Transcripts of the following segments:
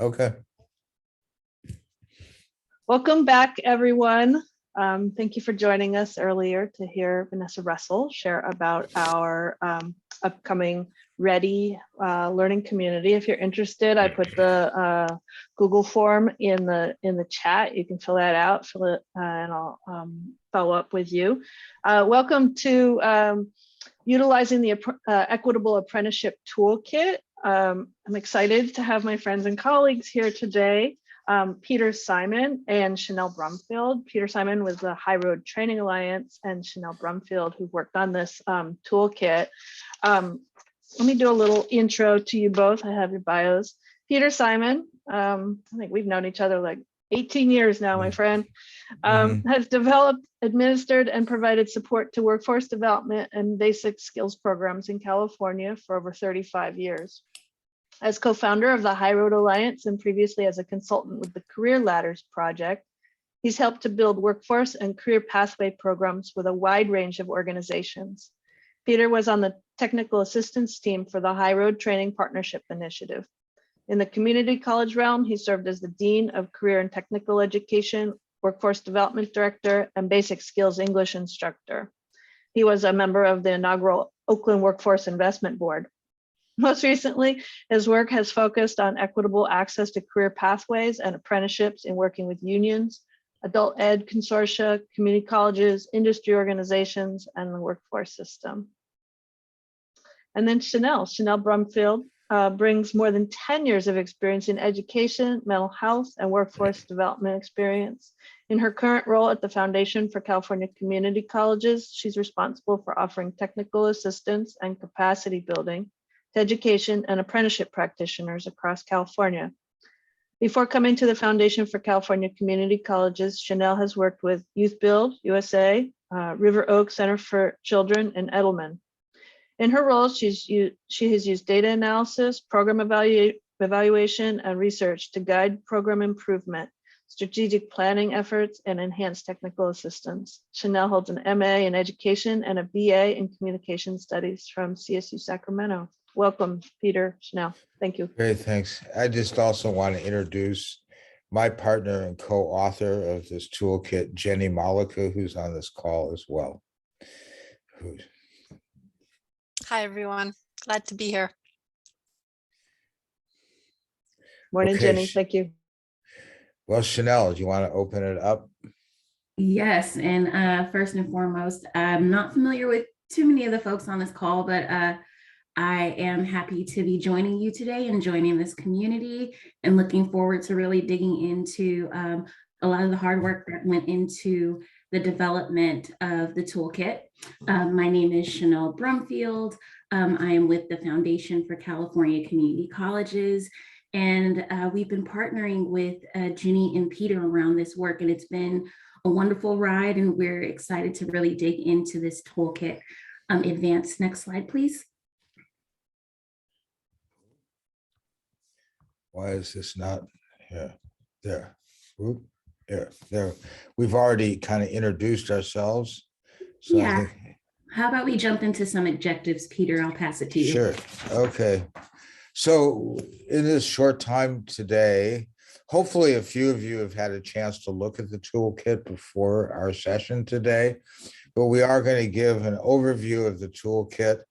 Okay. Welcome back, everyone. Thank you for joining us earlier to hear Vanessa Russell share about our upcoming Ready learning community. If you're interested, I put the Google form in the chat. You can fill that out, and I'll follow up with you. Welcome to utilizing the Equitable Apprenticeship Toolkit. I'm excited to have my friends and colleagues here today. Peter Simon and Chanel Brumfield. Peter Simon was the High Road Training Alliance, and Chanel Brumfield, who worked on this toolkit. Let me do a little intro to you both. I have your bios. Peter Simon, I think we've known each other like 18 years now, my friend, has developed, administered, and provided support to workforce development and basic skills programs in California for over 35 years. As co-founder of the High Road Alliance and previously as a consultant with the Career Ladders Project, he's helped to build workforce and career pathway programs with a wide range of organizations. Peter was on the technical assistance team for the High Road Training Partnership Initiative. In the community college realm, he served as the Dean of Career and Technical Education, Workforce Development Director, and Basic Skills English Instructor. He was a member of the inaugural Oakland Workforce Investment Board. Most recently, his work has focused on equitable access to career pathways and apprenticeships in working with unions, adult ed consortia, community colleges, industry organizations, and the workforce system. And then Chanel Brumfield brings more than 10 years of experience in education, mental health, and workforce development experience. In her current role at the Foundation for California Community Colleges, she's responsible for offering technical assistance and capacity building to education and apprenticeship practitioners across California. Before coming to the Foundation for California Community Colleges, Chanel has worked with Youth Build USA, River Oak Center for Children, and Edelman. In her roles, she has used data analysis, program evaluation, and research to guide program improvement, strategic planning efforts, and enhance technical assistance. Chanel holds an MA in education and a BA in communication studies from CSU Sacramento. Welcome, Peter, Chanel. Thank you. Great, thanks. I just also want to introduce my partner and co-author of this toolkit, Jenny Malika, who's on this call as well. Hi, everyone. Glad to be here. Morning, Okay. Jenny. Thank you. Well, Chanel, do you want to open it up? Yes, and first and foremost, I'm not familiar with too many of the folks on this call, but I am happy to be joining you today and joining this community and looking forward to really digging into a lot of the hard work that went into the development of the toolkit. My name is Chanel Brumfield. I am with the Foundation for California Community Colleges, and we've been partnering with Jenny and Peter around this work, and it's been a wonderful ride, and we're excited to really dig into this toolkit. Advance, next slide, please. Why is this not here? There. Whoop. There. We've already kind of introduced ourselves. So Yeah. I think, How about we jump into some objectives, Peter? I'll pass it to you. sure. Okay. So in this short time today, hopefully a few of you have had a chance to look at the toolkit before our session today, but we are going to give an overview of the toolkit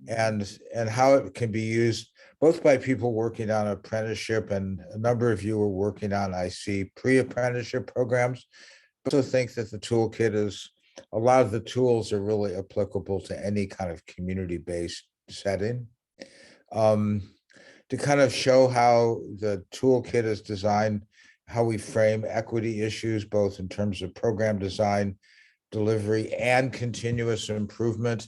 and how it can be used both by people working on apprenticeship, and a number of you are working on, I see, pre-apprenticeship programs. I also think that the toolkit is, a lot of the tools are really applicable to any kind of community-based setting. To kind of show how the toolkit is designed, how we frame equity issues, both in terms of program design, delivery, and continuous improvement.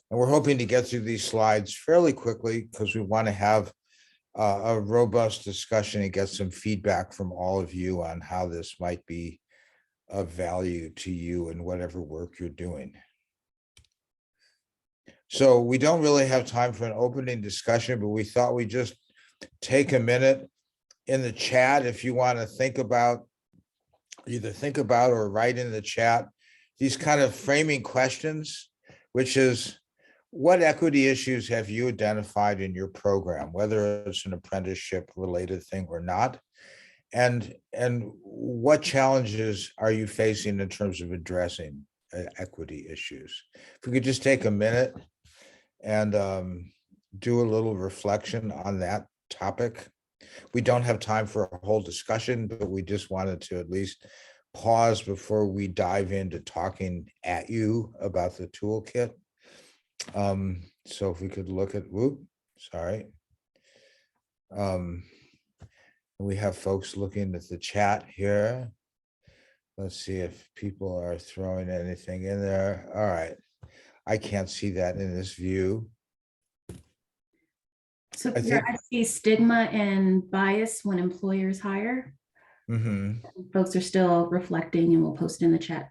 And we're hoping to get through these slides fairly quickly because we want to have a robust discussion and get some feedback from all of you on how this might be of value to you in whatever work you're doing. So we don't really have time for an opening discussion, but we thought we'd just take a minute in the chat if you want to think about, either think about or write in the chat, these kind of framing questions, which is, what equity issues have you identified in your program, whether it's an apprenticeship related thing or not? And what challenges are you facing in terms of addressing equity issues? If we could just take a minute and do a little reflection on that topic. We don't have time for a whole discussion, but we just wanted to at least pause before we dive into talking at you about the toolkit. So if we could look at, sorry. We have folks looking at the chat here. Let's see if people are throwing anything in there. All right. I can't see that in this view. So I think- I see stigma and bias when employers hire. Folks are still reflecting, and we'll post in the chat.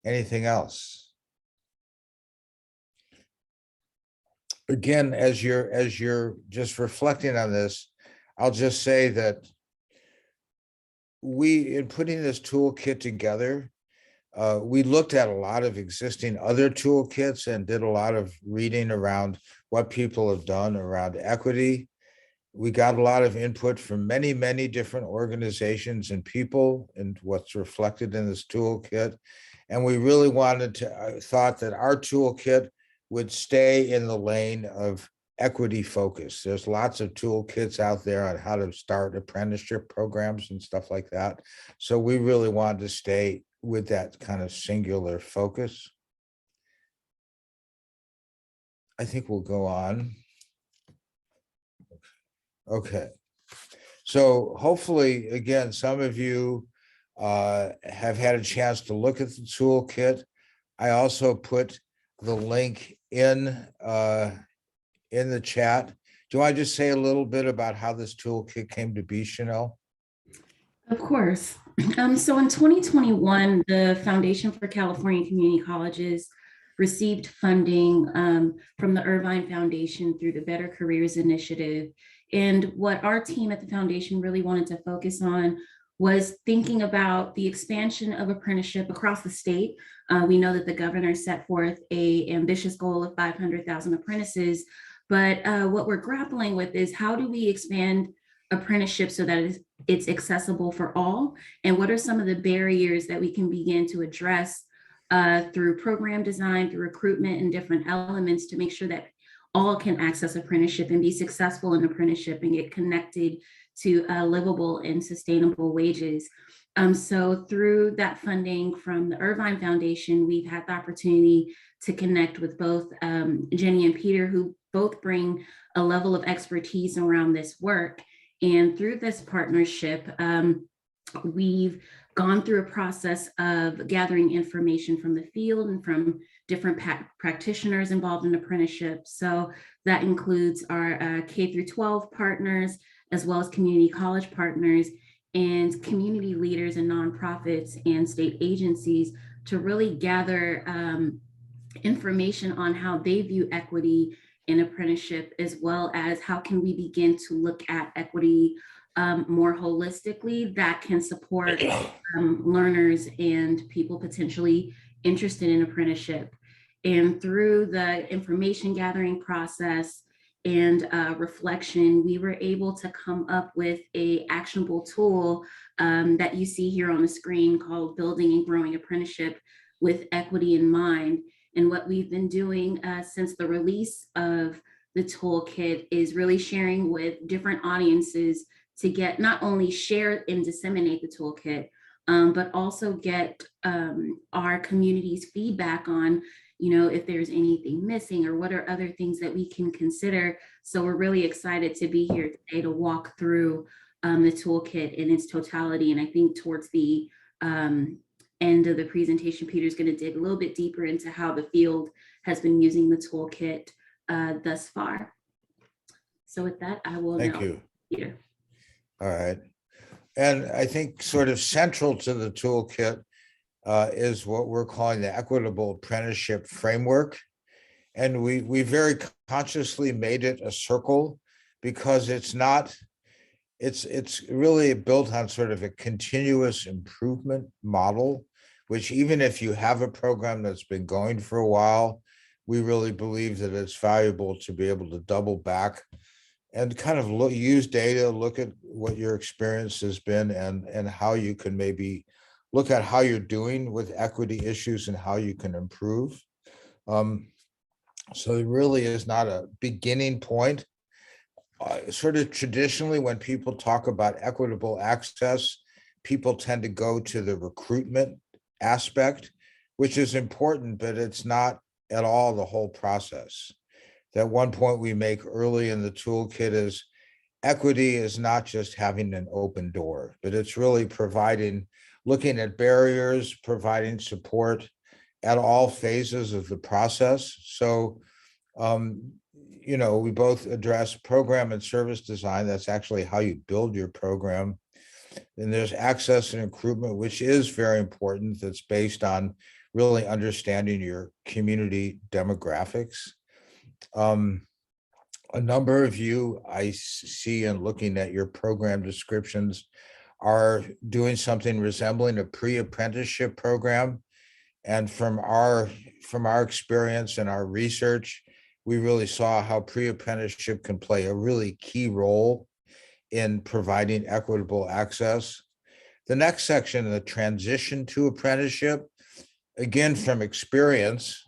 Anything else? Again, as you're just reflecting on this, I'll just say that in putting this toolkit together, we looked at a lot of existing other toolkits and did a lot of reading around what people have done around equity. We got a lot of input from many, many different organizations and people and what's reflected in this toolkit. And we really thought that our toolkit would stay in the lane of equity focus. There's lots of toolkits out there on how to start apprenticeship programs and stuff like that. So we really wanted to stay with that kind of singular focus. I think we'll go on. Okay. So hopefully, again, some of you have had a chance to look at the toolkit. I also put the link in the chat. Do I just say a little bit about how this toolkit came to be, Chanel? Of course. So in 2021, the Foundation for California Community Colleges received funding from the Irvine Foundation through the Better Careers Initiative. And what our team at the foundation really wanted to focus on was thinking about the expansion of apprenticeship across the state. We know that the governor set forth an ambitious goal of 500,000 apprentices, but what we're grappling with is how do we expand apprenticeship so that it's accessible for all? And what are some of the barriers that we can begin to address through program design, through recruitment and different elements to make sure that all can access apprenticeship and be successful in apprenticeship and get connected to livable and sustainable wages. So through that funding from the Irvine Foundation, we've had the opportunity to connect with both Jenny and Peter, who both bring a level of expertise around this work. And through this partnership, we've gone through a process of gathering information from the field and from different practitioners involved in apprenticeship. So that includes our K through 12 partners, as well as community college partners and community leaders and nonprofits and state agencies to really gather information on how they view equity in apprenticeship, as well as how can we begin to look at equity more holistically that can support learners and people potentially interested in apprenticeship. And through the information gathering process and reflection, we were able to come up with an actionable tool that you see here on the screen called Building and Growing Apprenticeship with Equity in Mind. And what we've been doing since the release of the toolkit is really sharing with different audiences to get not only share and disseminate the toolkit, but also get our community's feedback on, if there's anything missing or what are other things that we can consider. So we're really excited to be here today to walk through the toolkit in its totality. And I think towards the end of the presentation, Peter's going to dig a little bit deeper into how the field has been using the toolkit thus far. So with that, I will Thank now, you. Peter. All right. And I think sort of central to the toolkit is what we're calling the Equitable Apprenticeship Framework. And we very consciously made it a circle because it's really built on sort of a continuous improvement model, which even if you have a program that's been going for a while, we really believe that it's valuable to be able to double back and kind of use data, look at what your experience has been and how you can maybe look at how you're doing with equity issues and how you can improve. So it really is not a beginning point. Sort of traditionally, when people talk about equitable access, people tend to go to the recruitment aspect, which is important, but it's not at all the whole process. That one point we make early in the toolkit is equity is not just having an open door, but it's really looking at barriers, providing support at all phases of the process. So, we both address program and service design. That's actually how you build your program. And there's access and recruitment, which is very important. That's based on really understanding your community demographics. A number of you I see in looking at your program descriptions are doing something resembling a pre-apprenticeship program. And from our experience and our research, we really saw how pre-apprenticeship can play a really key role in providing equitable access. The next section, the transition to apprenticeship, again, from experience,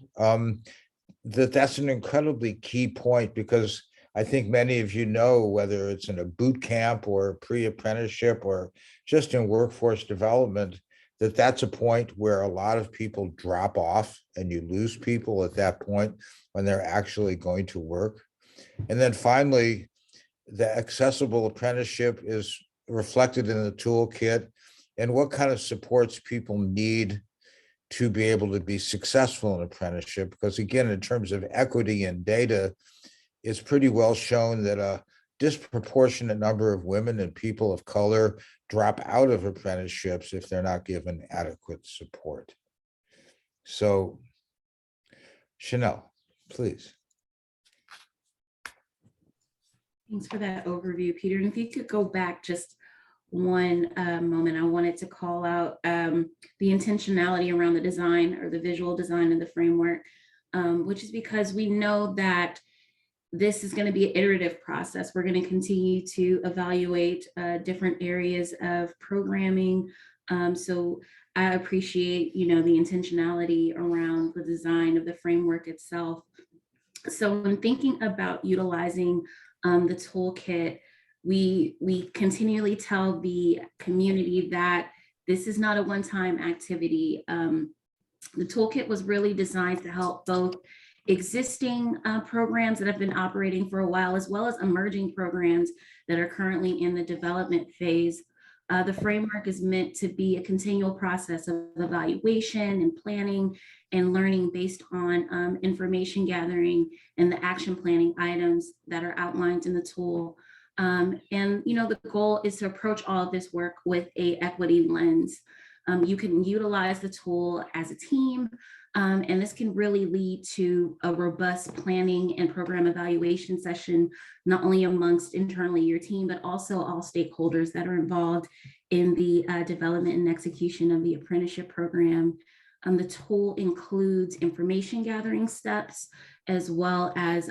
that's an incredibly key point, because I think many of you know, whether it's in a boot camp or pre-apprenticeship or just in workforce development, that's a point where a lot of people drop off and you lose people at that point when they're actually going to work. And then finally, the accessible apprenticeship is reflected in the toolkit and what kind of supports people need to be able to be successful in apprenticeship. Because again, in terms of equity and data, it's pretty well shown that a disproportionate number of women and people of color drop out of apprenticeships if they're not given adequate support. So, Chanel, please. Thanks for that overview, Peter. And if you could go back just one moment, I wanted to call out the intentionality around the design or the visual design of the framework, which is because we know that this is going to be an iterative process. We're going to continue to evaluate different areas of programming. So I appreciate, the intentionality around the design of the framework itself. So when thinking about utilizing the toolkit, we continually tell the community that this is not a one-time activity. The toolkit was really designed to help both existing programs that have been operating for a while, as well as emerging programs that are currently in the development phase. The framework is meant to be a continual process of evaluation and planning and learning based on information gathering and the action planning items that are outlined in the tool. And the goal is to approach all of this work with a equity lens. You can utilize the tool as a team, and this can really lead to a robust planning and program evaluation session, not only amongst internally your team, but also all stakeholders that are involved in the development and execution of the apprenticeship program. The tool includes information gathering steps, as well as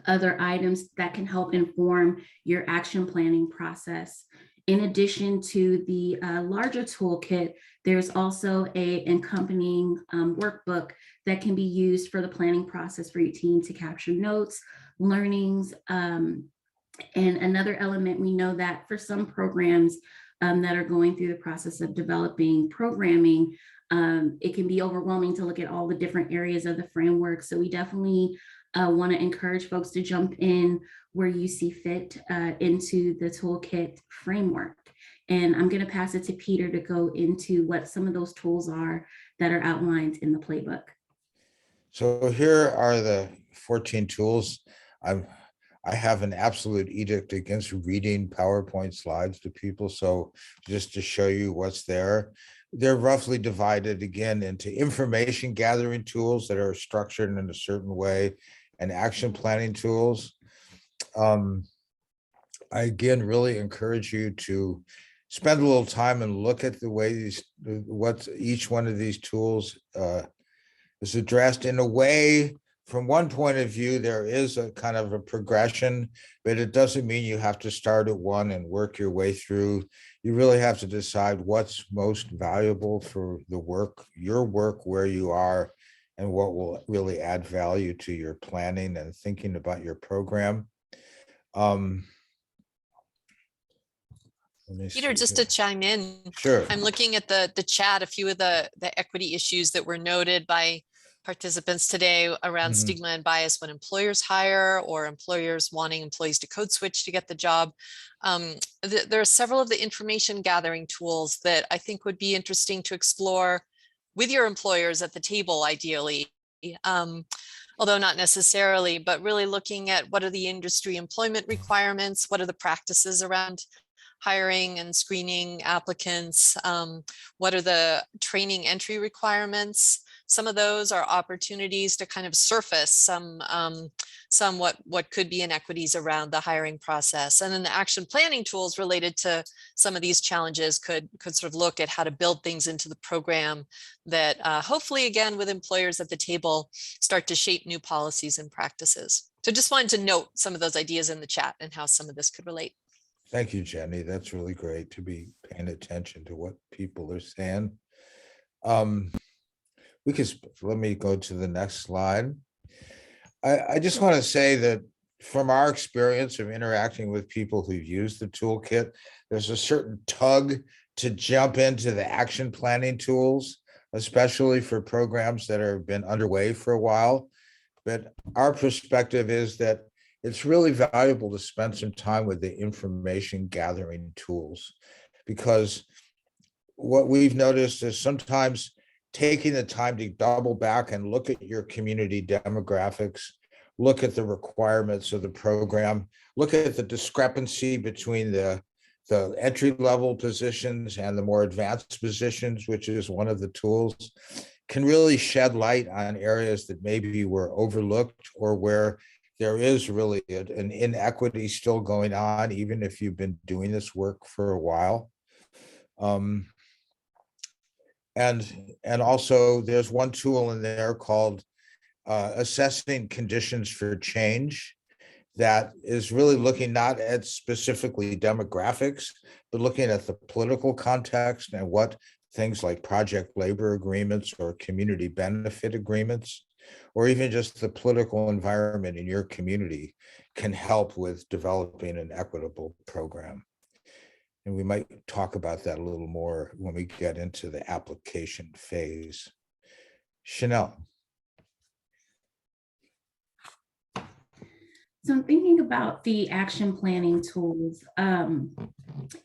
other items that can help inform your action planning process. In addition to the larger toolkit, there's also an accompanying workbook that can be used for the planning process for your team to capture notes, learnings, and another element, we know that for some programs that are going through the process of developing programming, it can be overwhelming to look at all the different areas of the framework. So we definitely want to encourage folks to jump in where you see fit into the toolkit framework. And I'm going to pass it to Peter to go into what some of those tools are that are outlined in the playbook. So here are the 14 tools. I have an absolute edict against reading PowerPoint slides to people. So just to show you what's there, they're roughly divided again into information gathering tools that are structured in a certain way and action planning tools. I again really encourage you to spend a little time and look at the way what each one of these tools is addressed in a way. From one point of view, there is a kind of a progression, but it doesn't mean you have to start at one and work your way through. You really have to decide what's most valuable for the work, your work, where you are, and what will really add value to your planning and thinking about your program. Let me Peter, see just here. to chime in, Sure. I'm looking at the chat, a few of the equity issues that were noted by participants today around Mhm. stigma and bias when employers hire or employers wanting employees to code switch to get the job. There are several of the information gathering tools that I think would be interesting to explore with your employers at the table, ideally. Although not necessarily, but really looking at what are the industry employment requirements, what are the practices around hiring and screening applicants, what are the training entry requirements. Some of those are opportunities to kind of surface some what could be inequities around the hiring process. And then the action planning tools related to some of these challenges could sort of look at how to build things into the program that hopefully, again, with employers at the table, start to shape new policies and practices. So just wanted to note some of those ideas in the chat and how some of this could relate. Thank you, Jenny. That's really great to be paying attention to what people are saying. Let me go to the next slide. I just want to say that from our experience of interacting with people who've used the toolkit, there's a certain tug to jump into the action planning tools, especially for programs that have been underway for a while. But our perspective is that it's really valuable to spend some time with the information gathering tools, because what we've noticed is sometimes taking the time to double back and look at your community demographics, look at the requirements of the program, look at the discrepancy between the entry-level positions and the more advanced positions, which is one of the tools, can really shed light on areas that maybe were overlooked or where there is really an inequity still going on, even if you've been doing this work for a while. And also there's one tool in there called assessing conditions for change, that is really looking not at specifically demographics, but looking at the political context and what things like project labor agreements or community benefit agreements, or even just the political environment in your community, can help with developing an equitable program. And we might talk about that a little more when we get into the application phase. Chanel. So I'm thinking about the action planning tools.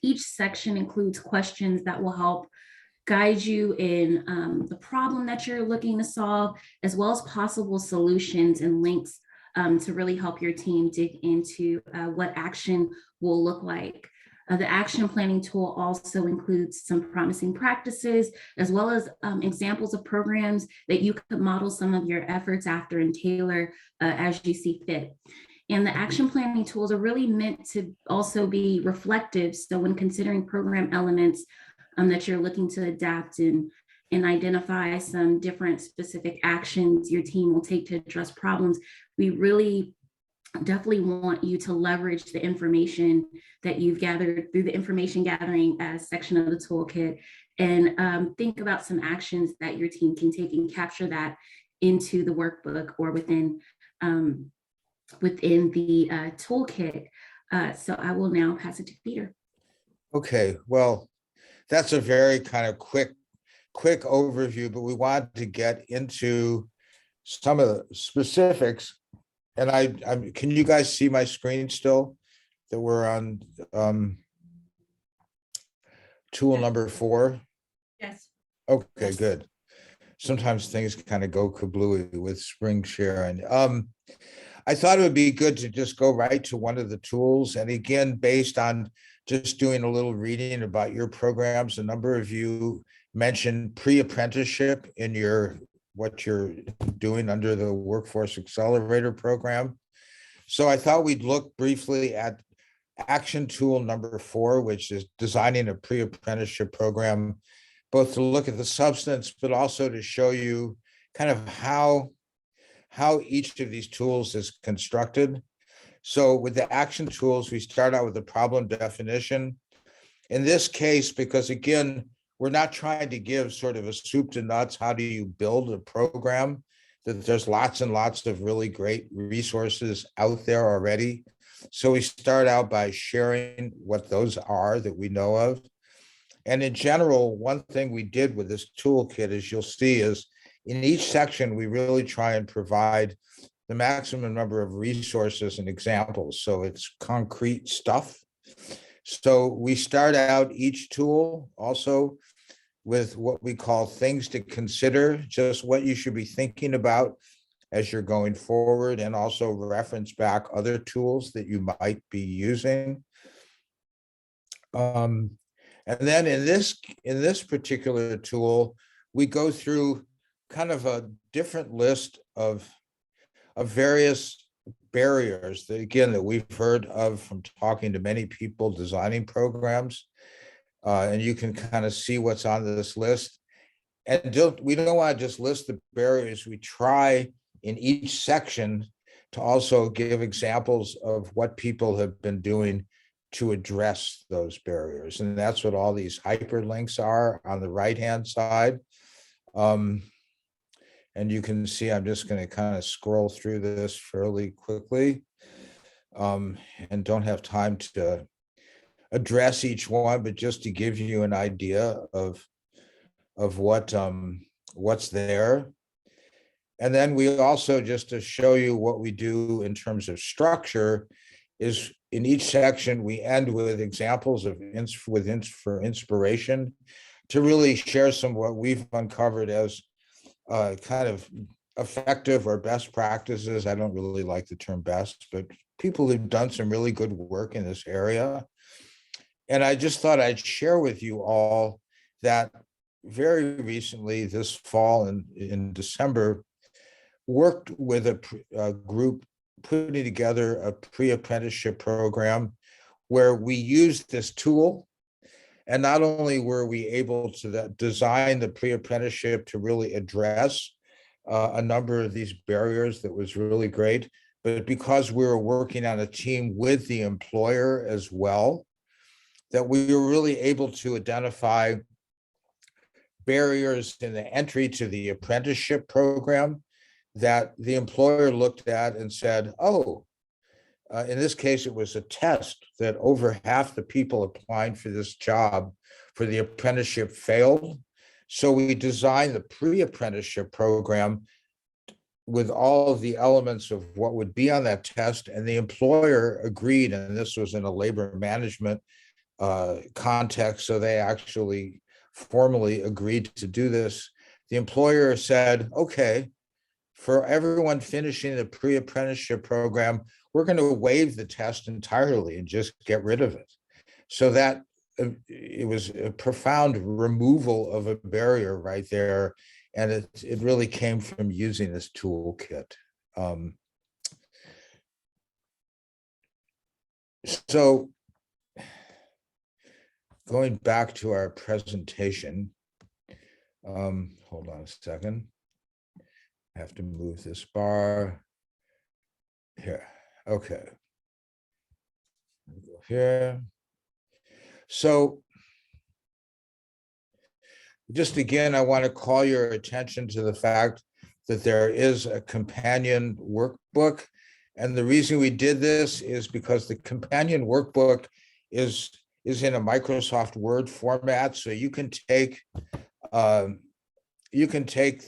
Each section includes questions that will help guide you in the problem that you're looking to solve, as well as possible solutions and links to really help your team dig into what action will look like. The action planning tool also includes some promising practices, as well as examples of programs that you could model some of your efforts after and tailor as you see fit. And the action planning tools are really meant to also be reflective. So when considering program elements that you're looking to adapt and identify some different specific actions your team will take to address problems, we really definitely want you to leverage the information that you've gathered through the information gathering section of the toolkit, and think about some actions that your team can take and capture that into the workbook or within the toolkit. So I will now pass it to Peter. Okay, well, that's a very kind of quick overview, but we wanted to get into some of the specifics. And can you guys see my screen still that we're on tool number 4? Yes. Okay, Yes. good. Sometimes things kind of go kablooey with spring sharing. I thought it would be good to just go right to one of the tools. And again, based on just doing a little reading about your programs, a number of you mentioned pre-apprenticeship in what you're doing under the Workforce Accelerator program. So I thought we'd look briefly at action tool number 4, which is designing a pre-apprenticeship program, both to look at the substance, but also to show you kind of how each of these tools is constructed. So with the action tools, we start out with the problem definition. In this case, because again, we're not trying to give sort of a soup to nuts, how do you build a program, that there's lots and lots of really great resources out there already. So we start out by sharing what those are that we know of. And in general, one thing we did with this toolkit, as you'll see, is in each section, we really try and provide the maximum number of resources and examples. So it's concrete stuff. So we start out each tool also with what we call things to consider, just what you should be thinking about as you're going forward, and also reference back other tools that you might be using. And then in this particular tool, we go through kind of a different list of various barriers that, again, that we've heard of from talking to many people designing programs. And you can kind of see what's on this list. And we don't want to just list the barriers. We try in each section to also give examples of what people have been doing to address those barriers. And that's what all these hyperlinks are on the right-hand side. And you can see, I'm just going to kind of scroll through this fairly quickly, and don't have time to address each one, but just to give you an idea of what's there. And then we also, just to show you what we do in terms of structure, is in each section, we end with examples of for inspiration, to really share some what we've uncovered as kind of effective or best practices. I don't really like the term best, but people who've done some really good work in this area. And I just thought I'd share with you all that very recently, this fall in December, worked with a group putting together a pre-apprenticeship program where we used this tool. And not only were we able to design the pre-apprenticeship to really address a number of these barriers that was really great, but because we were working on a team with the employer as well, that we were really able to identify barriers in the entry to the apprenticeship program that the employer looked at and said, oh, in this case, it was a test that over half the people applying for this job for the apprenticeship failed. So we designed the pre-apprenticeship program with all of the elements of what would be on that test, and the employer agreed, and this was in a labor management context, so they actually formally agreed to do this. The employer said, okay, for everyone finishing the pre-apprenticeship program, we're going to waive the test entirely and just get rid of it. So that it was a profound removal of a barrier right there. And it really came from using this toolkit. So going back to our presentation, hold on a second. I have to move this bar here. Okay. Go here. So just again, I want to call your attention to the fact that there is a companion workbook. And the reason we did this is because the companion workbook is in a Microsoft Word format. So you can take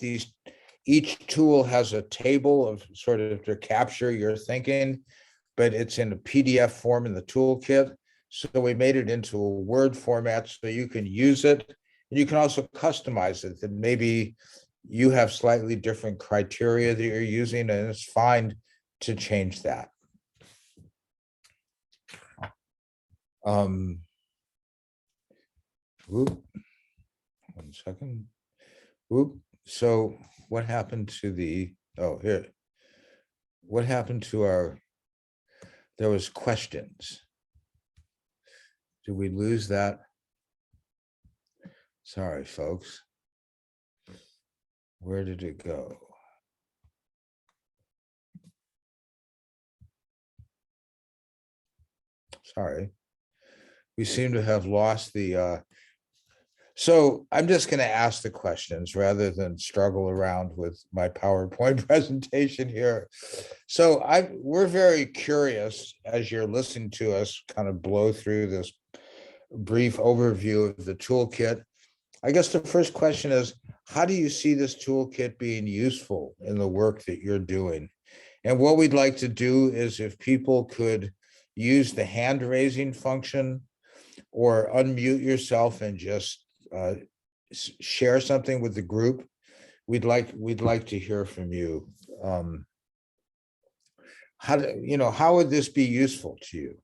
these, each tool has a table of sort of to capture your thinking, but it's in a PDF form in the toolkit. So we made it into a Word format so you can use it. And you can also customize it, that maybe you have slightly different criteria that you're using, and it's fine to change that. Whoop, 1 second. Whoop. So what happened to the, oh, here. What happened to our, there was questions. Did we lose that? Sorry, folks. Where did it go? Sorry. We seem to have lost the, so I'm just going to ask the questions rather than struggle around with my PowerPoint presentation here. So we're very curious as you're listening to us kind of blow through this brief overview of the toolkit. I guess the first question is, how do you see this toolkit being useful in the work that you're doing? And what we'd like to do is if people could use the hand raising function or unmute yourself and just share something with the group, we'd like to hear from you. How would this be useful to you?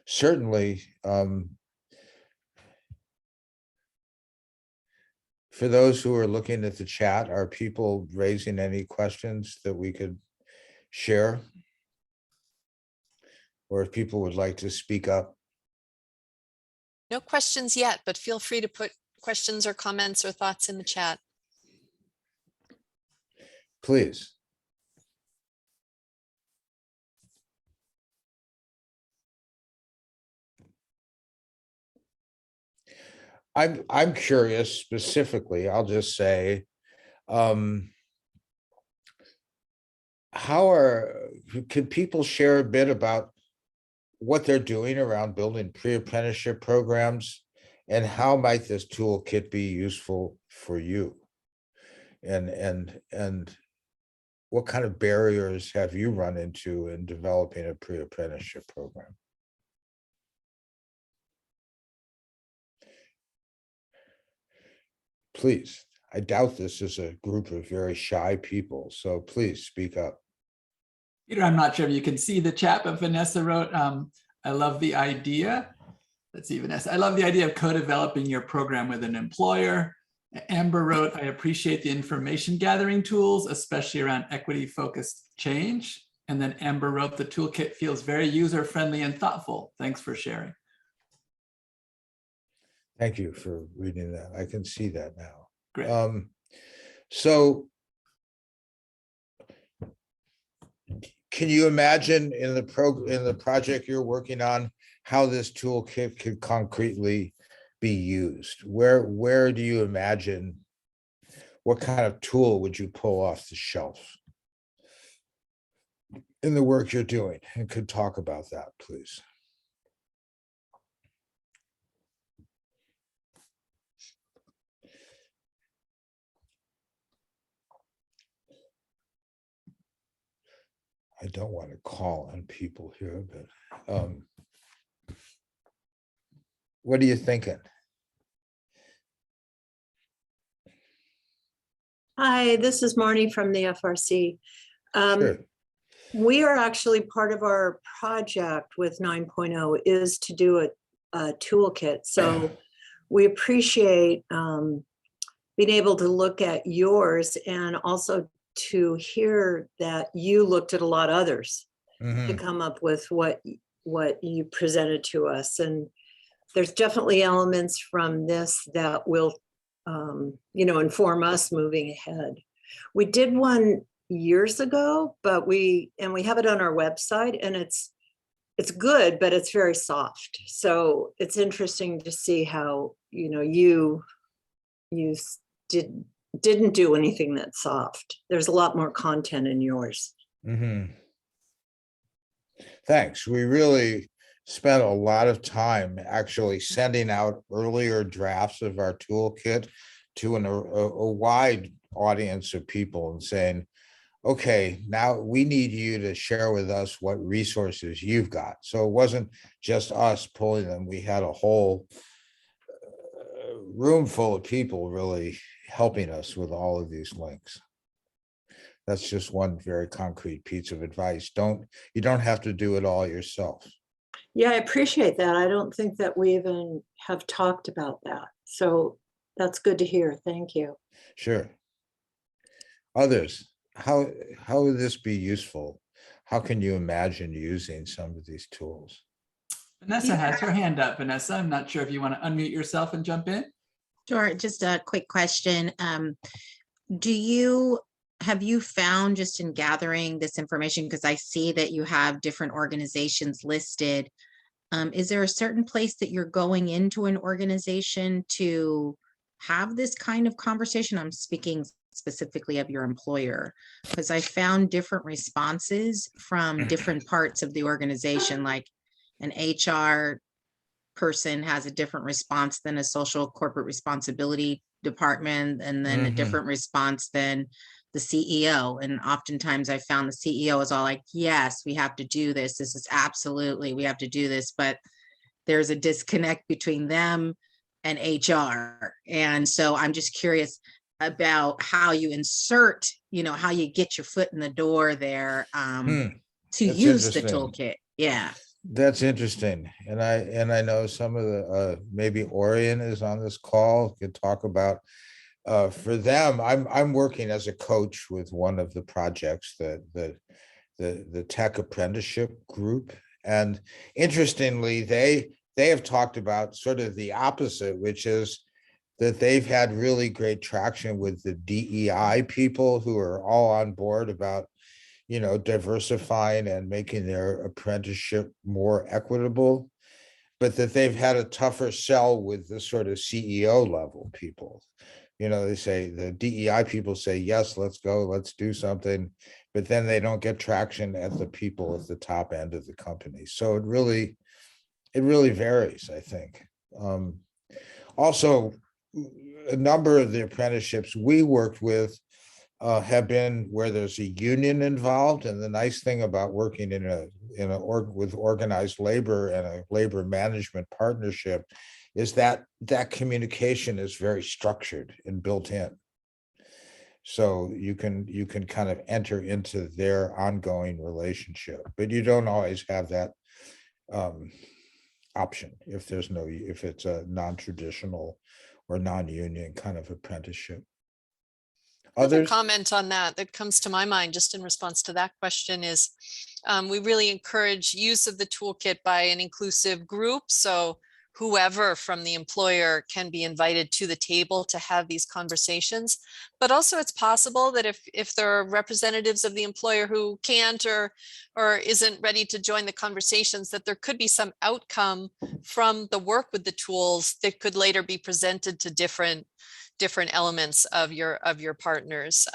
Certainly, for those who are looking at the chat, are people raising any questions that we could share? Or if people would like to speak up? No questions yet, but feel free to put questions or comments or thoughts in the chat. Please. I'm curious specifically, I'll just say, could people share a bit about what they're doing around building pre-apprenticeship programs, and how might this toolkit be useful for you? And what kind of barriers have you run into in developing a pre-apprenticeship program? Please. I doubt this is a group of very shy people, so please speak up. Peter, I'm not sure if you can see the chat, but Vanessa wrote, I love the idea. Let's see, Vanessa. I love the idea of co-developing your program with an employer. Amber wrote, I appreciate the information gathering tools, especially around equity-focused change. And then Amber wrote, the toolkit feels very user-friendly and thoughtful. Thanks for sharing. Thank you for reading that. I can see that now. Great. So can you imagine in the project you're working on how this toolkit could concretely be used? Where do you imagine, what kind of tool would you pull off the shelf in the work you're doing? And could talk about that, please. I don't want to call on people here, but what are you thinking? Hi, this is Marty from the FRC. Sure. We are actually part of our project with 9.0 is to do a toolkit. So we appreciate being able to look at yours and also to hear that you looked at a lot of others to come up with what you presented to us. And there's definitely elements from this that will inform us moving ahead. We did one years ago, but we have it on our website, and it's good, but it's very soft. So it's interesting to see how, you didn't do anything that's soft. There's a lot more content in yours. Thanks. We really spent a lot of time actually sending out earlier drafts of our toolkit to a wide audience of people and saying, okay, now we need you to share with us what resources you've got. So it wasn't just us pulling them. We had a whole room full of people really helping us with all of these links. That's just one very concrete piece of advice. You don't have to do it all yourself. Yeah, I appreciate that. I don't think that we even have talked about that. So that's good to hear. Thank you. Sure. Others, how would this be useful? How can you imagine using some of these tools? Vanessa has her hand up. Vanessa, I'm not sure if you want to unmute yourself and jump in. Sure, just a quick question. Have you found just in gathering this information, because I see that you have different organizations listed, is there a certain place that you're going into an organization to have this kind of conversation? I'm speaking specifically of your employer, because I found different responses from different parts of the organization, like an HR person has a different response than a social corporate responsibility department, and then a different response than the CEO. And oftentimes I found the CEO is all like, yes, we have to do this. This is absolutely, we have to do this. But there's a disconnect between them and HR. And so I'm just curious about how you insert, how you get your foot in the door there to That's use the interesting. toolkit. Yeah. That's interesting. And I know some of the, maybe Orion is on this call, could talk about, for them, I'm working as a coach with one of the projects that the tech apprenticeship group. And interestingly, they have talked about sort of the opposite, which is that they've had really great traction with the DEI people who are all on board about, diversifying and making their apprenticeship more equitable, but that they've had a tougher sell with the sort of CEO level people. They say the DEI people say, yes, let's go, let's do something, but then they don't get traction at the people at the top end of the company. So it really varies, I think. Also, a number of the apprenticeships we worked with have been where there's a union involved, and the nice thing about working with organized labor and a labor management partnership is that communication is very structured and built in. So you can kind of enter into their ongoing relationship, but you don't always have that option if it's a non-traditional or non-union kind of apprenticeship. Another Others? comment on that comes to my mind just in response to that question is we really encourage use of the toolkit by an inclusive group. So whoever from the employer can be invited to the table to have these conversations. But also it's possible that if there are representatives of the employer who can't or isn't ready to join the conversations, that there could be some outcome from the work with the tools that could later be presented to different elements of your partners,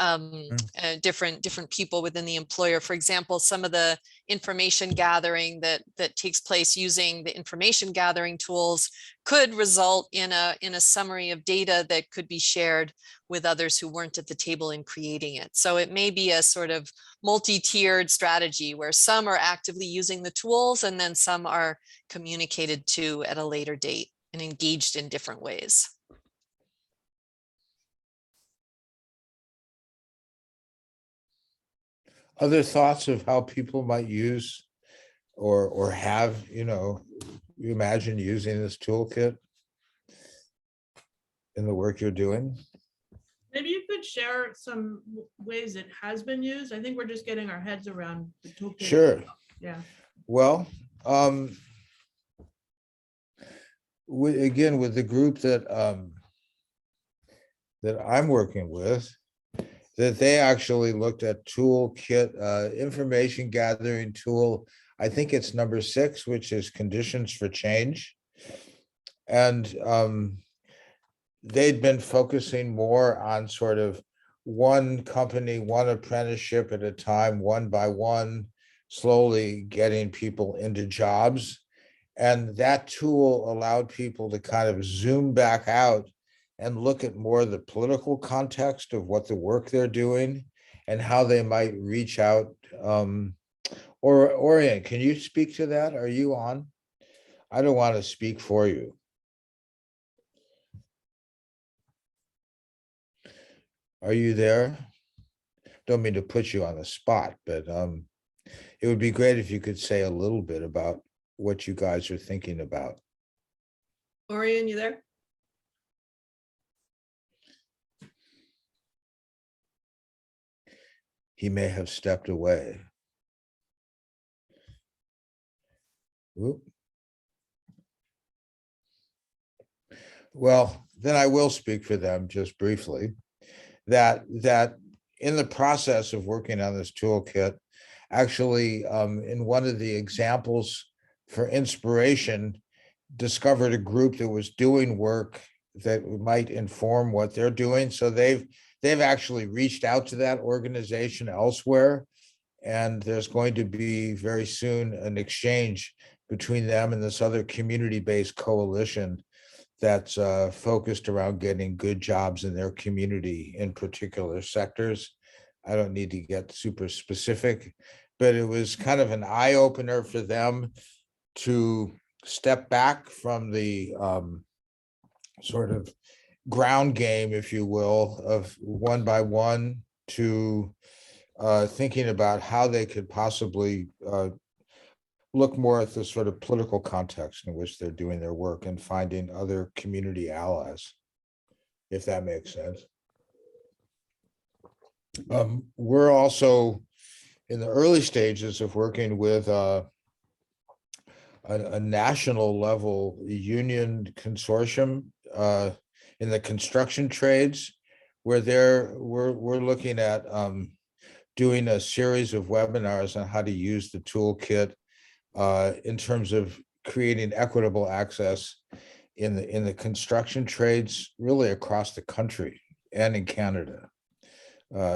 different people within the employer. For example, some of the information gathering that takes place using the information gathering tools could result in a summary of data that could be shared with others who weren't at the table in creating it. So it may be a sort of multi-tiered strategy where some are actively using the tools and then some are communicated to at a later date and engaged in different ways. Other thoughts of how people might use or have, you imagine using this toolkit in the work you're doing? Maybe you could share some ways it has been used. I think we're just getting our heads around the toolkit. Sure. Yeah. Well, again, with the group that I'm working with, that they actually looked at Toolkit, information gathering tool. I think it's number 6, which is conditions for change. And they'd been focusing more on sort of one company, one apprenticeship at a time, one by one, slowly getting people into jobs. And that tool allowed people to kind of zoom back out and look at more the political context of what the work they're doing and how they might reach out. Or Orion, can you speak to that? Are you on? I don't want to speak for you. Are you there? Don't mean to put you on the spot, but it would be great if you could say a little bit about what you guys are thinking about. Orion, you there? He may have stepped away. Oop. Well, then I will speak for them just briefly, that in the process of working on this toolkit, actually, in one of the examples for inspiration, discovered a group that was doing work that might inform what they're doing. So they've actually reached out to that organization elsewhere, and there's going to be very soon an exchange between them and this other community-based coalition that's focused around getting good jobs in their community in particular sectors. I don't need to get super specific, but it was kind of an eye opener for them to step back from the sort of ground game, if you will, of one by one to thinking about how they could possibly look more at the sort of political context in which they're doing their work and finding other community allies, if that makes sense. We're also in the early stages of working with a national level union consortium in the construction trades, where we're looking at doing a series of webinars on how to use the toolkit in terms of creating equitable access in the construction trades, really across the country and in Canada.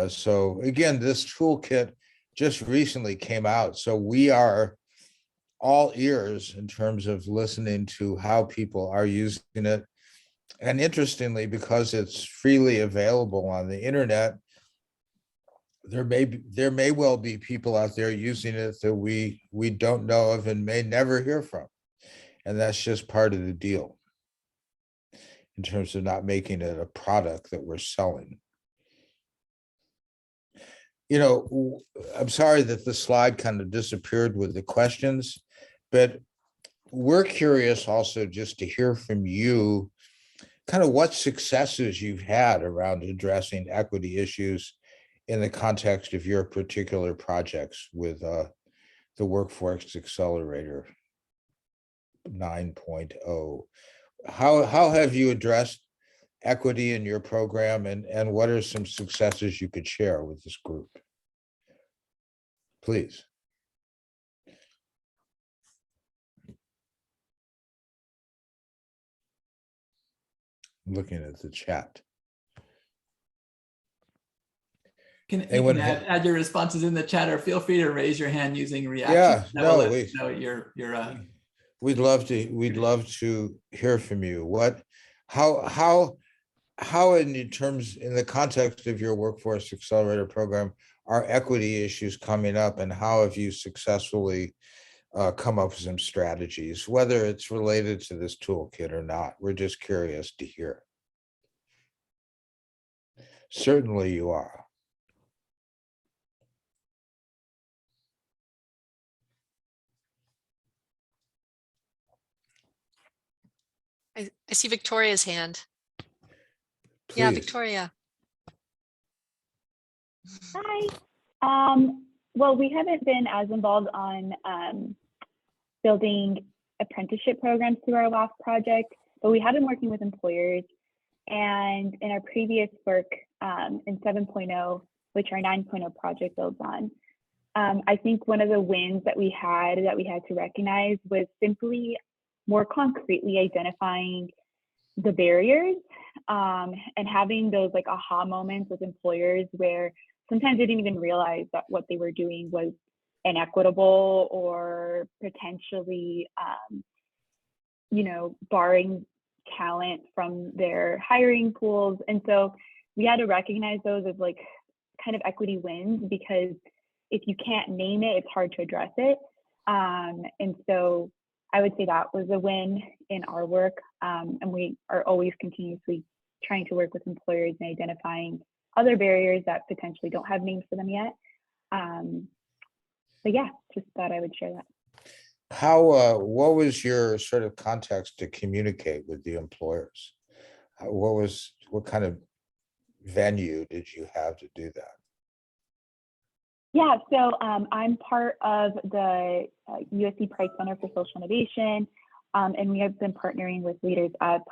So again, this toolkit just recently came out, so we are all ears in terms of listening to how people are using it. And interestingly, because it's freely available on the internet, there may well be people out there using it that we don't know of and may never hear from. And that's just part of the deal in terms of not making it a product that we're selling. You know, I'm sorry that the slide kind of disappeared with the questions, but we're curious also just to hear from you kind of what successes you've had around addressing equity issues in the context of your particular projects with the Workforce Accelerator 9.0. How have you addressed equity in your program, and what are some successes you could share with this group? Please. I'm looking at the chat. You Anyone can add your responses in the chat, or feel free to raise your hand using reaction. Yeah, That will no, let us know you're we'd love to hear from you. How in terms, in the context of your Workforce Accelerator program, are equity issues coming up, and how have you successfully come up with some strategies, whether it's related to this toolkit or not? We're just curious to hear. Certainly you are. I see Victoria's hand. Yeah, Please. Victoria. Hi. Well, we haven't been as involved on building apprenticeship programs through our last project, but we have been working with employers. And in our previous work in 7.0, which our 9.0 project builds on, I think one of the wins that we had to recognize was simply more concretely identifying the barriers and having those like aha moments with employers where sometimes they didn't even realize that what they were doing was inequitable or potentially, barring talent from their hiring pools. And so we had to recognize those as like kind of equity wins, because if you can't name it, it's hard to address it. And so I would say that was a win in our work. And we are always continuously trying to work with employers and identifying other barriers that potentially don't have names for them yet. But yeah, just thought I would share that. What was your sort of context to communicate with the employers? What kind of venue did you have to do that? Yeah, so I'm part of the USC Price Center for Social Innovation, and we have been partnering with Leaders Up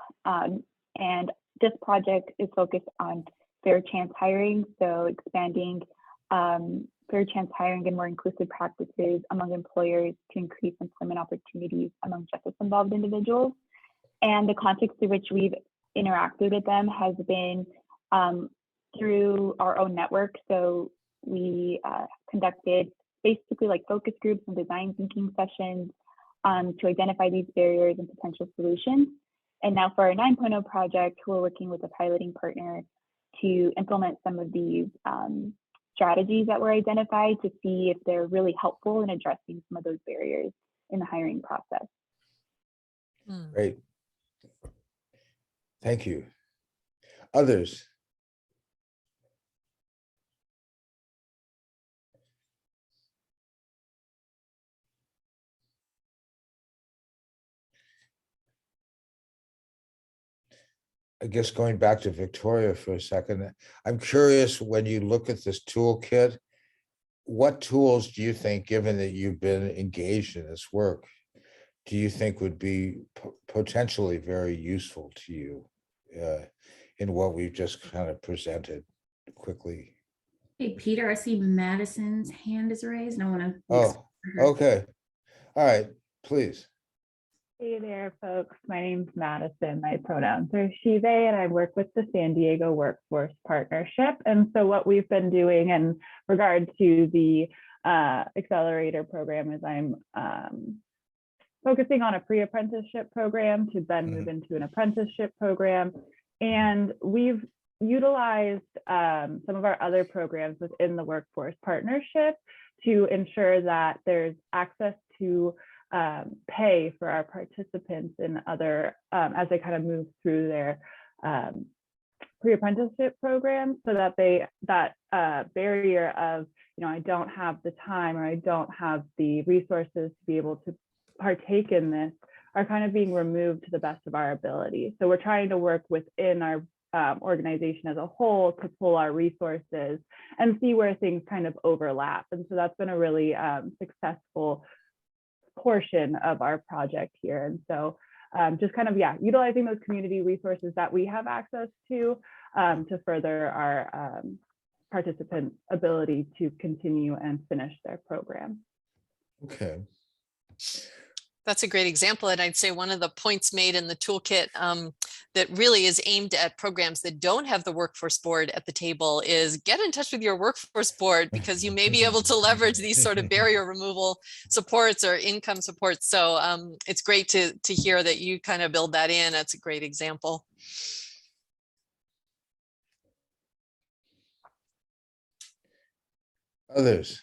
And this project is focused on fair chance hiring, so expanding fair chance hiring and more inclusive practices among employers to increase employment opportunities among justice-involved individuals. And the context through which we've interacted with them has been through our own network. So we conducted basically like focus groups and design thinking sessions to identify these barriers and potential solutions. And now for our 9.0 project, we're working with a piloting partner to implement some of these strategies that were identified to see if they're really helpful in addressing some of those barriers in the hiring process. Great. Thank you. Others? I guess going back to Victoria for a second, I'm curious, when you look at this toolkit, what tools do you think, given that you've been engaged in this work, do you think would be potentially very useful to you in what we've just kind of presented quickly? Hey, Peter, I see Madison's hand is raised. I want to. Oh, okay. All right, please. Hey there, folks. My name's Madison. My pronouns are she, they, and I work with the San Diego Workforce Partnership. And so what we've been doing in regard to the accelerator program is I'm focusing on a pre-apprenticeship program to then move into an apprenticeship program. And we've utilized some of our other programs within the Workforce Partnership to ensure that there's access to pay for our participants in other as they kind of move through their pre-apprenticeship program, so that that barrier of, you know, I don't have the time or I don't have the resources to be able to partake in this are kind of being removed to the best of our ability. So we're trying to work within our organization as a whole to pull our resources and see where things kind of overlap. And so that's been a really successful portion of our project here. And so just kind of, utilizing those community resources that we have access to further our participants' ability to continue and finish their program. Okay. That's a great example. And I'd say one of the points made in the toolkit that really is aimed at programs that don't have the workforce board at the table is get in touch with your workforce board, because you may be able to leverage these sort of barrier removal supports or income supports. So it's great to hear that you kind of build that in. That's a great example. Others?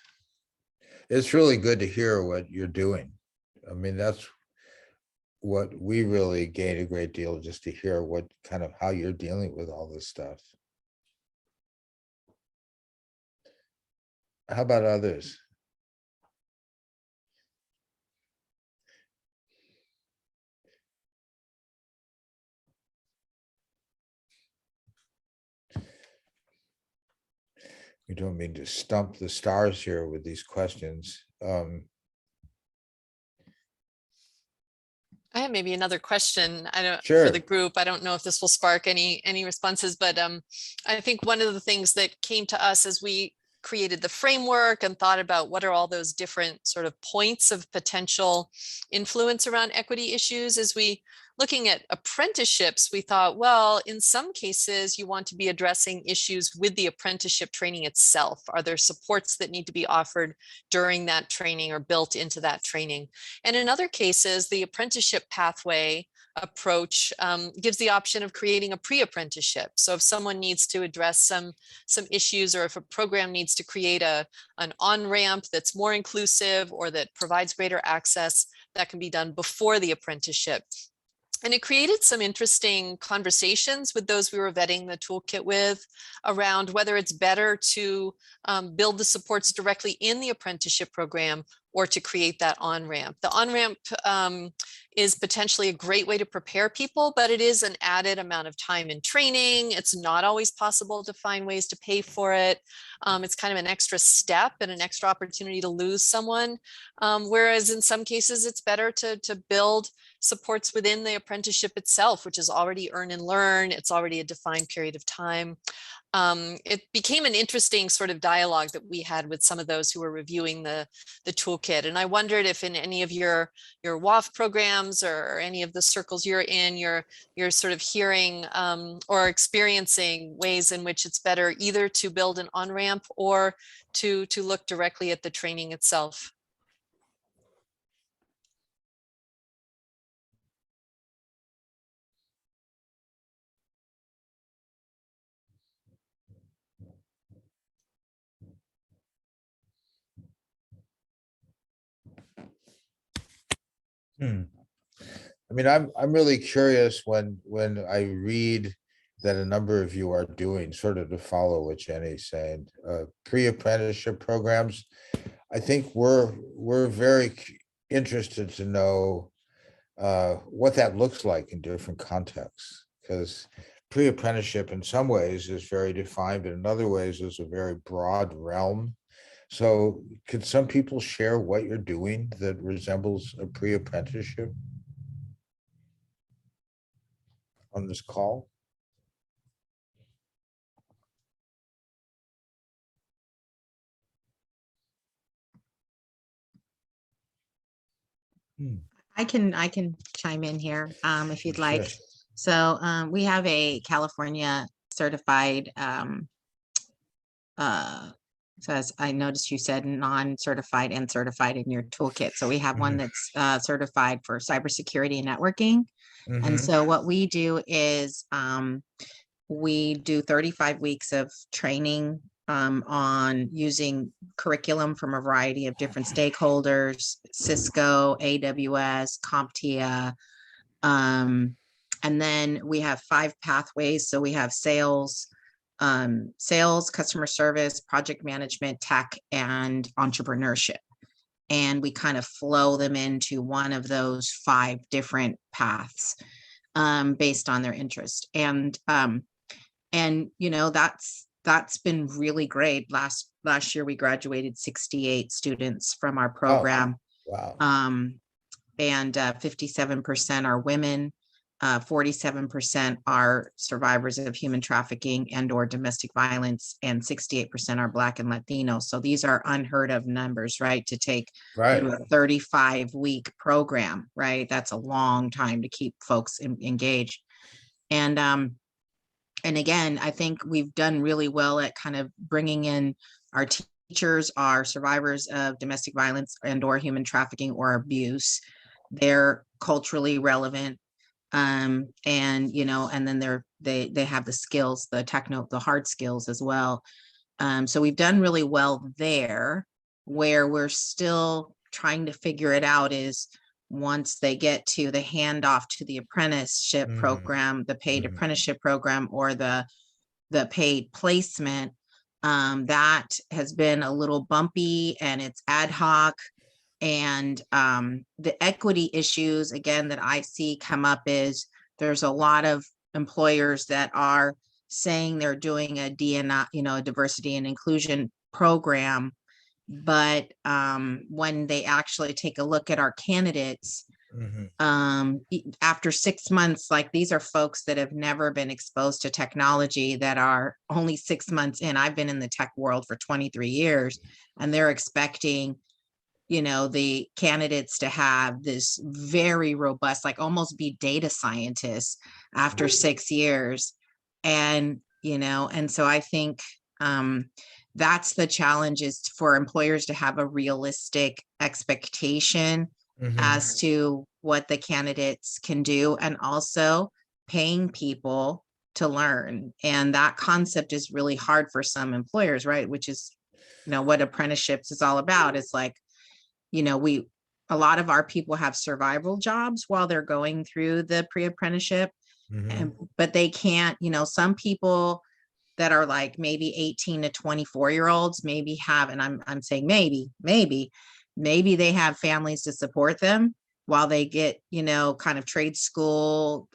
It's really good to hear what you're doing. I mean, that's what we really gain a great deal, just to hear what kind of how you're dealing with all this stuff. How about others? We don't mean to stump the stars here with these questions. I have maybe another question. I don't Sure. for the group. I don't know if this will spark any responses, but I think one of the things that came to us as we created the framework and thought about what are all those different sort of points of potential influence around equity issues, is we looking at apprenticeships, we thought, well, in some cases you want to be addressing issues with the apprenticeship training itself. Are there supports that need to be offered during that training or built into that training? And in other cases, the apprenticeship pathway approach gives the option of creating a pre-apprenticeship. So if someone needs to address some issues, or if a program needs to create an on-ramp that's more inclusive or that provides greater access, that can be done before the apprenticeship. And it created some interesting conversations with those we were vetting the toolkit with around whether it's better to build the supports directly in the apprenticeship program, or to create that on-ramp. The on-ramp is potentially a great way to prepare people, but it is an added amount of time and training. It's not always possible to find ways to pay for it. It's kind of an extra step and an extra opportunity to lose someone. Whereas in some cases, it's better to build supports within the apprenticeship itself, which is already earn and learn. It's already a defined period of time. It became an interesting sort of dialogue that we had with some of those who were reviewing the toolkit. And I wondered if in any of your WAF programs or any of the circles you're in, you're sort of hearing or experiencing ways in which it's better either to build an on-ramp or to look directly at the training itself. I mean, I'm really curious when I read that a number of you are doing, sort of to follow what Jenny's saying, pre-apprenticeship programs. I think we're very interested to know what that looks like in different contexts, because pre-apprenticeship in some ways is very defined, but in other ways is a very broad realm. So could some people share what you're doing that resembles a pre-apprenticeship on this call? I can chime in here if you'd like. Sure. So we have a California certified, so as I noticed you said non-certified and certified in your toolkit. So we have one that's certified for cybersecurity and networking. And so what we do is we do 35 weeks of training on using curriculum from a variety of different stakeholders, Cisco, AWS, CompTIA. And then we have 5 pathways. So we have sales, customer service, project management, tech, and entrepreneurship. And we kind of flow them into one of those 5 different paths based on their interest. And you know, that's been really great. Last year we graduated 68 students from our program. Wow. And 57% are women, 47% are survivors of human trafficking and or domestic violence, and 68% are Black and Latino. So these are unheard of numbers, right? To take through a 35-week program, right? That's a long time to keep folks engaged. And again, I think we've done really well at kind of bringing in our teachers, are survivors of domestic violence and or human trafficking or abuse. They're culturally relevant. And, you know, and then they have the skills, the hard skills as well. So we've done really well there. Where we're still trying to figure it out is once they get to the handoff to the apprenticeship program, the paid apprenticeship program, or the paid placement, that has been a little bumpy and it's ad hoc. And the equity issues, again, that I see come up is there's a lot of employers that are saying they're doing a DNI, you know, a diversity and inclusion program. But when they actually take a look at our candidates, after 6 months, like these are folks that have never been exposed to technology, that are only 6 months in. I've been in the tech world for 23 years, and they're expecting, you know, the candidates to have this very robust, like almost be data scientists after 6 years. And, you know, and so I think that's the challenge, is for employers to have a realistic expectation as to what the candidates can do, and also paying people to learn. And that concept is really hard for some employers, right? Which is, you know, what apprenticeships is all about. It's like, you know, a lot of our people have survival jobs while they're going through the pre-apprenticeship, but they can't, you know, some people that are like maybe 18 to 24-year-olds maybe have, and I'm saying maybe maybe they have families to support them while they get, kind of trade school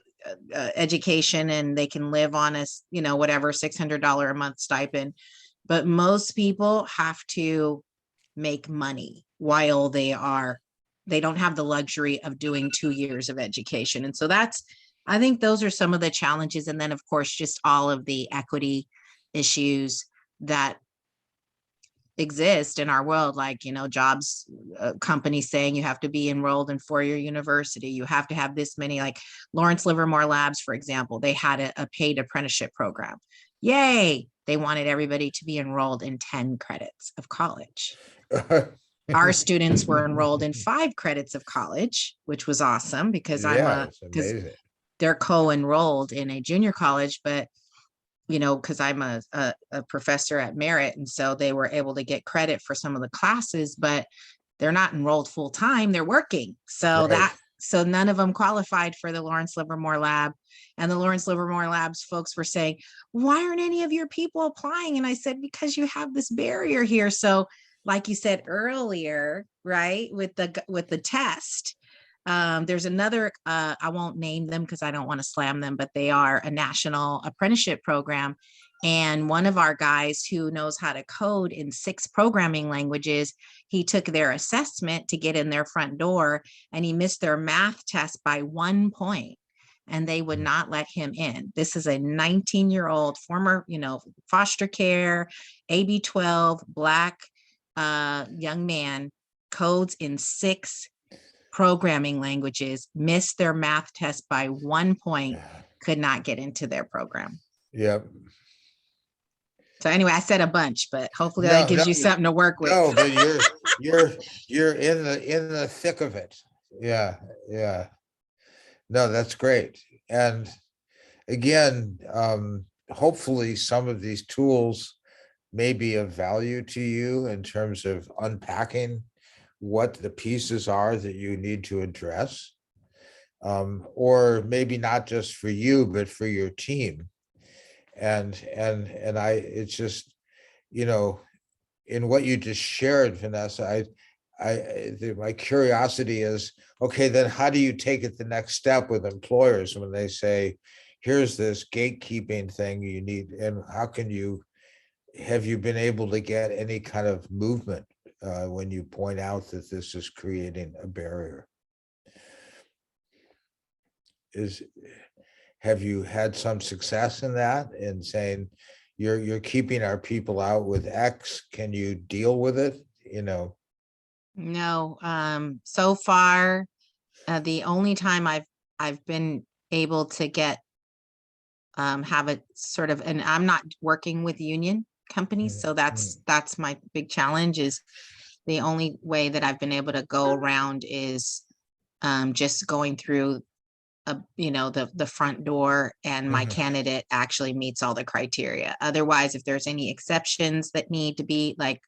education, and they can live on a, whatever, $600 a month stipend. But most people have to make money while they don't have the luxury of doing 2 years of education. And so I think those are some of the challenges. And then of course, just all of the equity issues that exist in our world, like, jobs, companies saying you have to be enrolled in 4-year university, you have to have this many, like Lawrence Livermore Labs, for example, they had a paid apprenticeship program. Yay. They wanted everybody to be enrolled in 10 credits of college. Our students were enrolled in 5 credits of college, which was awesome because It's amazing. they're co-enrolled in a junior college, but because I'm a professor at Merit, and so they were able to get credit for some of the classes, but they're not enrolled full time, they're working. So Right. so none of them qualified for the Lawrence Livermore Lab. And the Lawrence Livermore Labs folks were saying, why aren't any of your people applying? And I said, because you have this barrier here. So like you said earlier, right, with the test, there's another, I won't name them because I don't want to slam them, but they are a national apprenticeship program. And one of our guys who knows how to code in 6 programming languages, he took their assessment to get in their front door, and he missed their math test by 1 point, and they would not let him in. This is a 19-year-old former, foster care, AB-12, Black young man, codes in 6 programming languages, missed their math test by 1 point, could not get into their program. Yep. So anyway, I said a bunch, but hopefully that gives you something to work with. No, but you're in the thick of it. Yeah. No, that's great. And again, hopefully some of these tools may be of value to you in terms of unpacking what the pieces are that you need to address, or maybe not just for you, but for your team. And it's just, in what you just shared, Vanessa, my curiosity is, okay, then how do you take it the next step with employers when they say, here's this gatekeeping thing you need, and have you been able to get any kind of movement when you point out that this is creating a barrier? Have you had some success in that, in saying you're keeping our people out with X? Can you deal with it? No, so far, the only time I've been able to get have a sort of, and I'm not working with union companies, so that's my big challenge. Is the only way that I've been able to go around is just going through the front door, and my candidate actually meets all the criteria. Otherwise, if there's any exceptions that need to be, like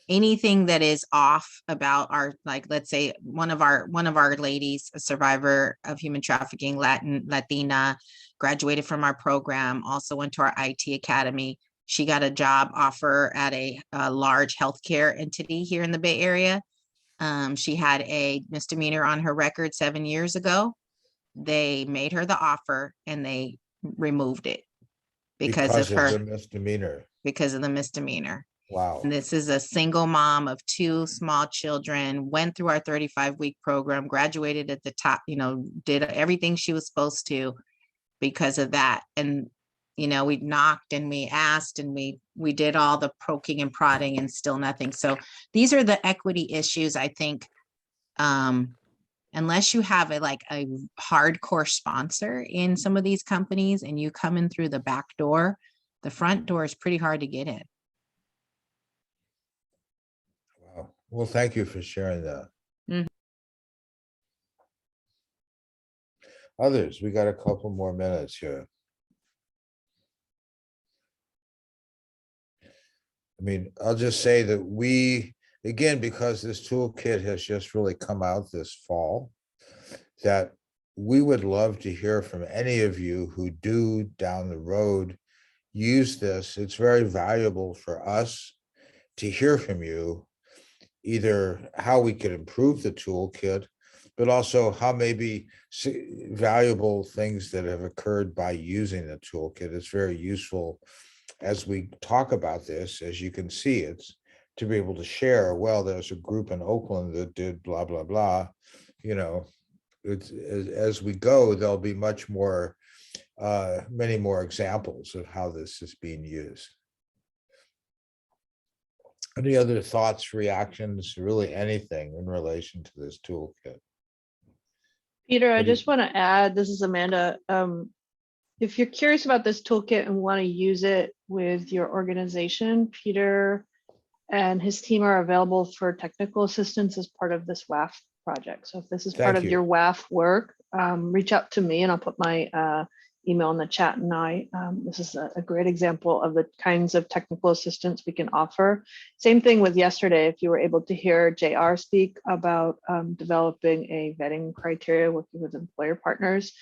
anything that is off about our, like, let's say one of our ladies, a survivor of human trafficking, Latina, graduated from our program, also went to our IT academy. She got a job offer at a large healthcare entity here in the Bay Area. She had a misdemeanor on her record 7 years ago. They made her the offer and they removed it because of the misdemeanor. Because of the misdemeanor. Wow. And this is a single mom of 2 small children, went through our 35-week program, graduated at the top, did everything she was supposed to because of that. And, we knocked and we asked and we did all the poking and prodding and still nothing. So these are the equity issues, I think. Unless you have a hardcore sponsor in some of these companies and you come in through the back door, the front door is pretty hard to get in. Wow. Well, thank you for sharing that. Others, we got a couple more minutes here. I mean, I'll just say that again, because this toolkit has just really come out this fall, that we would love to hear from any of you who do down the road use this. It's very valuable for us to hear from you either how we could improve the toolkit, but also how maybe valuable things that have occurred by using the toolkit. It's very useful as we talk about this, as you can see, it's to be able to share, well, there's a group in Oakland that did blah, blah, blah, you know, it's, as we go, there'll be much more, many more examples of how this is being used. Any other thoughts, reactions, really anything in relation to this toolkit? Peter, I What do you- just want to add, this is Amanda. If you're curious about this toolkit and want to use it with your organization, Peter and his team are available for technical assistance as part of this WAF project. So if this is part Thank of you. your WAF work, reach out to me and I'll put my email in the chat. And this is a great example of the kinds of technical assistance we can offer. Same thing with yesterday, if you were able to hear JR speak about developing a vetting criteria working with employer partners.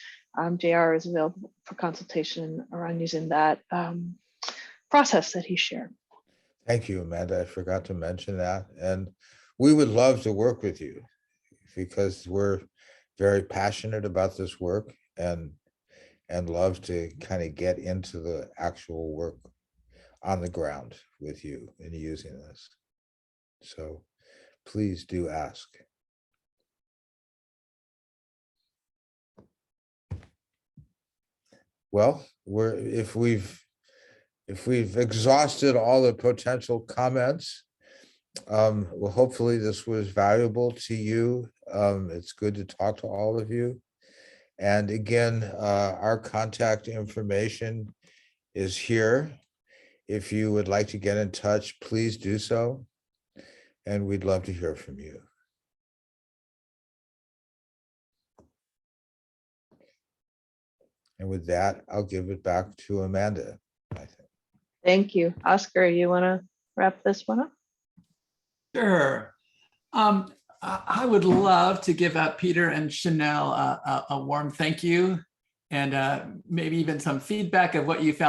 JR is available for consultation around using that process that he shared. Thank you, Amanda. I forgot to mention that. And we would love to work with you because we're very passionate about this work and love to kind of get into the actual work on the ground with you in using this. So please do ask. Well, if we've exhausted all the potential comments, well, hopefully this was valuable to you. It's good to talk to all of you. And again, our contact information is here. If you would like to get in touch, please do so. And we'd love to hear from you. And with that, I'll give it back to Amanda, I think. Thank you. Oscar, you want to wrap this one up? Sure. I would love to give Peter and Chanel a warm thank you and maybe even some feedback of what you found